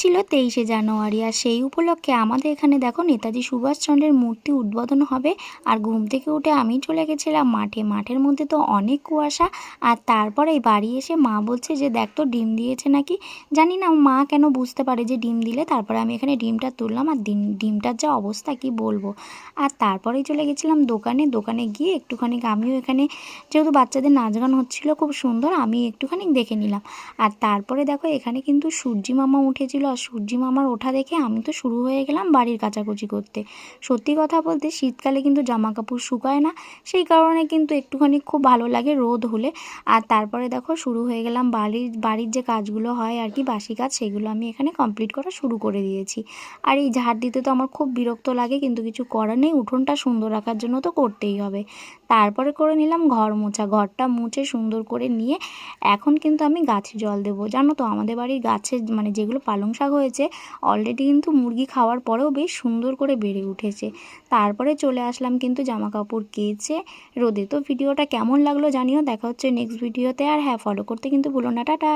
ছিল 23শে জানুয়ারি, আর সেই উপলক্ষে আমাদের এখানে দেখো নেতাজি সুভাষচন্দ্রের মূর্তি উদ্বোধন হবে। আর ঘুম থেকে উঠে আমি চলে গেছিলাম মাঠে। মাঠের মধ্যে তো অনেক কুয়াশা। আর তারপরে বাড়ি এসে মা বলছে যে দেখ তো ডিম দিয়েছে নাকি। জানি না মা কেন বুঝতে পারে যে ডিম দিলে। তারপরে আমি এখানে ডিমটা তুললাম, আর ডিমটার যা অবস্থা কি বলবো। আর তারপরেই চলে গেছিলাম দোকানে গিয়ে একটুখানি আমিও এখানে, যেহেতু বাচ্চাদের নাচ গান হচ্ছিলো খুব সুন্দর, আমি একটুখানি দেখে নিলাম। আর তারপরে দেখো এখানে কিন্তু সূর্যি মামা উঠেছিল, আর সূর্যি মামার ওঠা দেখে আমি তো শুরু হয়ে গেলাম বাড়ির কাচাকুচি করতে। সত্যি কথা বলতে শীতকালে কিন্তু জামা কাপড় শুকায় না, সেই কারণে কিন্তু একটুখানি খুব ভালো লাগে রোদ হলে। আর তারপরে দেখো শুরু হয়ে গেলাম বাড়ির যে কাজগুলো হয় আর কি, বাসি কাজ, সেগুলো আমি এখানে কমপ্লিট করা শুরু করে দিয়েছি। আর এই ঝাড় দিতে তো আমার খুব বিরক্ত লাগে, কিন্তু কিছু করার নেই, উঠোনটা সুন্দর রাখার জন্য তো করতেই হবে। তারপরে করে নিলাম ঘর মোছা, ঘরটা মুছে সুন্দর করে নিয়ে এখন কিন্তু আমি গাছে জল দেবো। জানো তো আমাদের বাড়ির গাছে মানে যেগুলো পালং শাক হয়েছে অলরেডি কিন্তু মুরগি খাওয়ার পরেও বেশ সুন্দর করে বেড়ে উঠেছে। তারপরে চলে আসলাম কিন্তু জামা কাপড় কেচে রোদে। তো ভিডিওটা কেমন লাগলো জানিও, দেখা হচ্ছে নেক্সট ভিডিওতে। আর হ্যাঁ, ফলো করতে কিন্তু ভুলো না। টাটা।